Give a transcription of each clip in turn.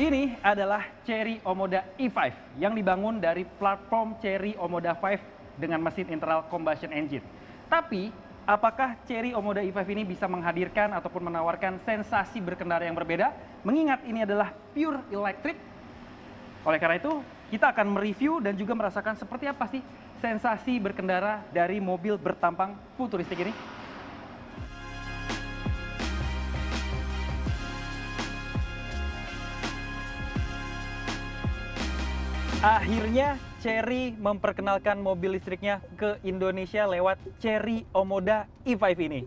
Ini adalah Chery Omoda E5 yang dibangun dari platform Chery Omoda 5 dengan mesin internal combustion engine. Tapi, apakah Chery Omoda E5 ini bisa menghadirkan ataupun menawarkan sensasi berkendara yang berbeda? Mengingat ini adalah pure electric. Oleh karena itu, kita akan mereview dan juga merasakan seperti apa sih sensasi berkendara dari mobil bertampang futuristik ini. Akhirnya Chery memperkenalkan mobil listriknya ke Indonesia lewat Chery Omoda E5 ini.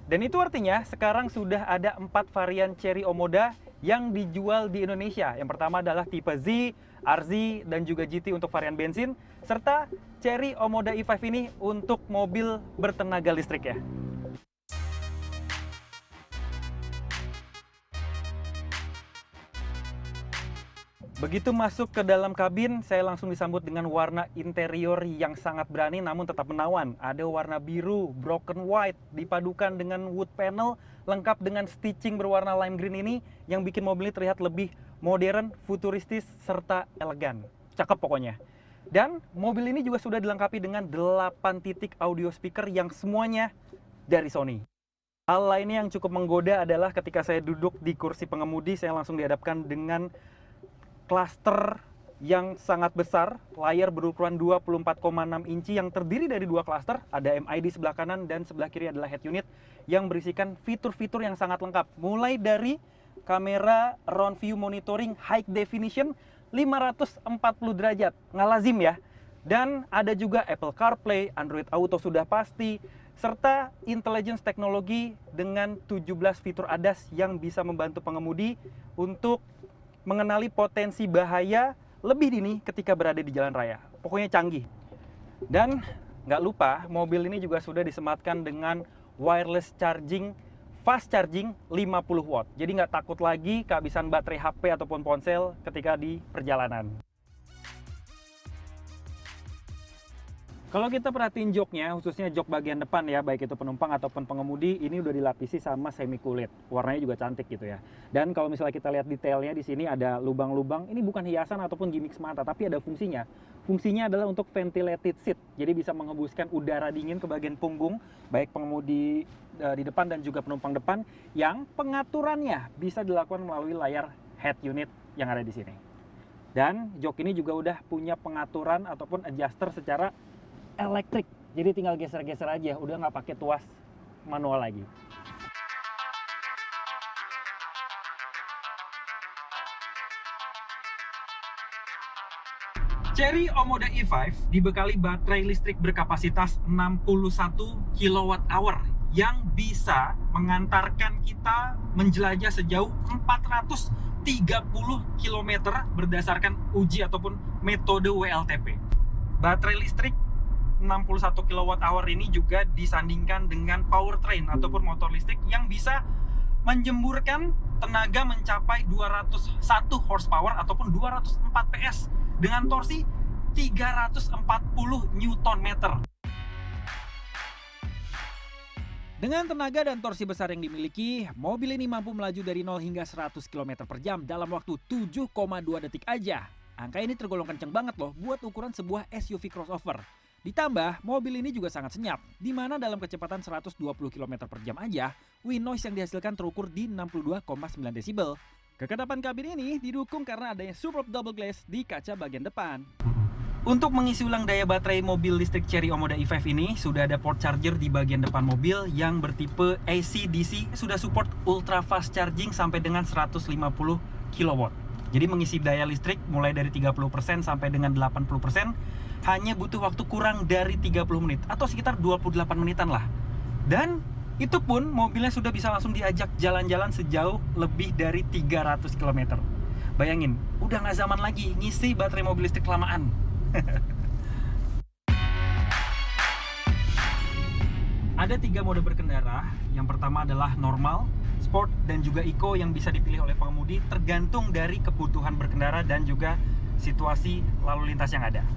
Dan itu artinya sekarang sudah ada 4 varian Chery Omoda yang dijual di Indonesia. Yang pertama adalah tipe Z, RZ, dan juga GT untuk varian bensin, serta Chery Omoda E5 ini untuk mobil bertenaga listrik ya. Begitu masuk ke dalam kabin, saya langsung disambut dengan warna interior yang sangat berani namun tetap menawan. Ada warna biru, broken white, dipadukan dengan wood panel, lengkap dengan stitching berwarna lime green ini yang bikin mobil ini terlihat lebih modern, futuristis, serta elegan. Cakep pokoknya. Dan mobil ini juga sudah dilengkapi dengan 8 titik audio speaker yang semuanya dari Sony. Hal lainnya yang cukup menggoda adalah ketika saya duduk di kursi pengemudi, saya langsung dihadapkan dengan klaster yang sangat besar, layar berukuran 24,6 inci yang terdiri dari 2 klaster, ada MID sebelah kanan dan sebelah kiri adalah head unit yang berisikan fitur-fitur yang sangat lengkap. Mulai dari kamera round view monitoring high definition 540 derajat, nggak lazim ya. Dan ada juga Apple CarPlay, Android Auto sudah pasti, serta intelligence teknologi dengan 17 fitur ADAS yang bisa membantu pengemudi untuk mengenali potensi bahaya lebih dini ketika berada di jalan raya. Pokoknya canggih. Dan nggak lupa, mobil ini juga sudah disematkan dengan wireless charging, fast charging 50 watt. Jadi nggak takut lagi kehabisan baterai HP ataupun ponsel ketika di perjalanan. Kalau kita perhatiin joknya, khususnya jok bagian depan ya, baik itu penumpang ataupun pengemudi, ini udah dilapisi sama semi kulit. Warnanya juga cantik gitu ya. Dan kalau misalnya kita lihat detailnya di sini ada lubang-lubang, ini bukan hiasan ataupun gimmick semata, tapi ada fungsinya. Fungsinya adalah untuk ventilated seat. Jadi bisa menghembuskan udara dingin ke bagian punggung, baik pengemudi di depan dan juga penumpang depan, yang pengaturannya bisa dilakukan melalui layar head unit yang ada di sini. Dan jok ini juga udah punya pengaturan ataupun adjuster secara elektrik, jadi tinggal geser-geser aja, udah nggak pakai tuas manual lagi. Chery Omoda E5 dibekali baterai listrik berkapasitas 61 kWh yang bisa mengantarkan kita menjelajah sejauh 430 km berdasarkan uji ataupun metode WLTP. Baterai listrik 61 kWh ini juga disandingkan dengan powertrain ataupun motor listrik yang bisa menjemburkan tenaga mencapai 201 horsepower ataupun 204 PS dengan torsi 340 Nm. Dengan tenaga dan torsi besar yang dimiliki, mobil ini mampu melaju dari 0 hingga 100 km per jam dalam waktu 7,2 detik aja. Angka ini tergolong kenceng banget loh buat ukuran sebuah SUV crossover. Ditambah, mobil ini juga sangat senyap, di mana dalam kecepatan 120 km per jam aja, wind noise yang dihasilkan terukur di 62,9 desibel. Kekedapan kabin ini didukung karena adanya superb double glass di kaca bagian depan. Untuk mengisi ulang daya baterai mobil listrik Chery Omoda E5 ini, sudah ada port charger di bagian depan mobil yang bertipe AC/DC, sudah support ultra fast charging sampai dengan 150 kW. Jadi mengisi daya listrik mulai dari 30% sampai dengan 80% hanya butuh waktu kurang dari 30 menit atau sekitar 28 menitan lah. Dan itu pun mobilnya sudah bisa langsung diajak jalan-jalan sejauh lebih dari 300 km. Bayangin, udah nggak zaman lagi ngisi baterai mobil listrik kelamaan. Ada 3 mode berkendara. Yang pertama adalah normal, sport, dan juga eco yang bisa dipilih oleh pengemudi tergantung dari kebutuhan berkendara dan juga situasi lalu lintas yang ada.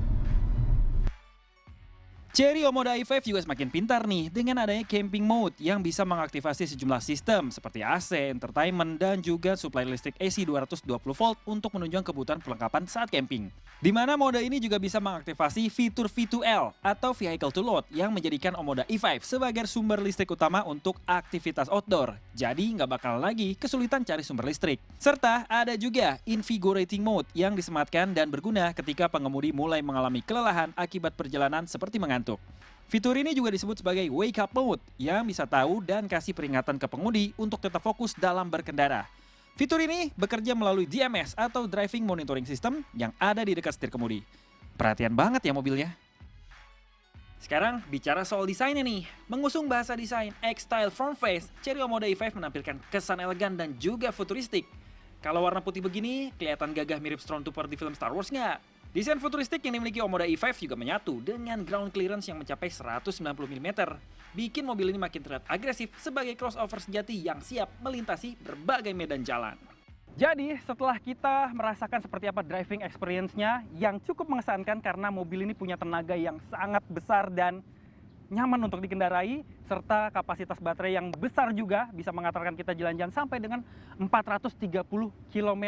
Chery Omoda i5 juga semakin pintar nih dengan adanya camping mode yang bisa mengaktifasi sejumlah sistem seperti AC, entertainment, dan juga suplai listrik AC 220 volt untuk menunjang kebutuhan perlengkapan saat camping. Di mana mode ini juga bisa mengaktifasi fitur V2L atau Vehicle to Load yang menjadikan Omoda i5 sebagai sumber listrik utama untuk aktivitas outdoor. Jadi nggak bakal lagi kesulitan cari sumber listrik. Serta ada juga Invigorating Mode yang disematkan dan berguna ketika pengemudi mulai mengalami kelelahan akibat perjalanan seperti mengantuk. Fitur ini juga disebut sebagai Wake Up Mode yang bisa tahu dan kasih peringatan ke pengemudi untuk tetap fokus dalam berkendara. Fitur ini bekerja melalui DMS atau Driving Monitoring System yang ada di dekat setir kemudi. Perhatian banget ya mobilnya. Sekarang bicara soal desainnya nih. Mengusung bahasa desain X-Style Front Face, Chery Omoda i5 menampilkan kesan elegan dan juga futuristik. Kalau warna putih begini, kelihatan gagah mirip Stormtrooper di film Star Wars nggak? Desain futuristik yang dimiliki Omoda i5 juga menyatu dengan ground clearance yang mencapai 190 mm. Bikin mobil ini makin terlihat agresif sebagai crossover sejati yang siap melintasi berbagai medan jalan. Jadi setelah kita merasakan seperti apa driving experience-nya yang cukup mengesankan karena mobil ini punya tenaga yang sangat besar dan nyaman untuk dikendarai, serta kapasitas baterai yang besar juga bisa mengantarkan kita jalan-jalan sampai dengan 430 km.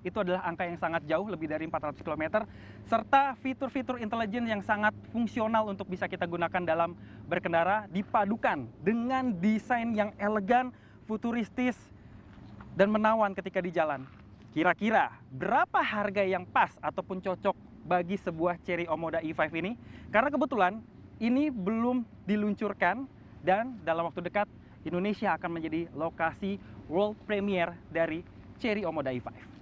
Itu adalah angka yang sangat jauh, lebih dari 400 km. Serta fitur-fitur intelijen yang sangat fungsional untuk bisa kita gunakan dalam berkendara, dipadukan dengan desain yang elegan, futuristis, dan menawan ketika di jalan. Kira-kira berapa harga yang pas ataupun cocok bagi sebuah Chery Omoda i5 ini? Karena kebetulan ini belum diluncurkan dan dalam waktu dekat Indonesia akan menjadi lokasi world premiere dari Chery Omoda i5.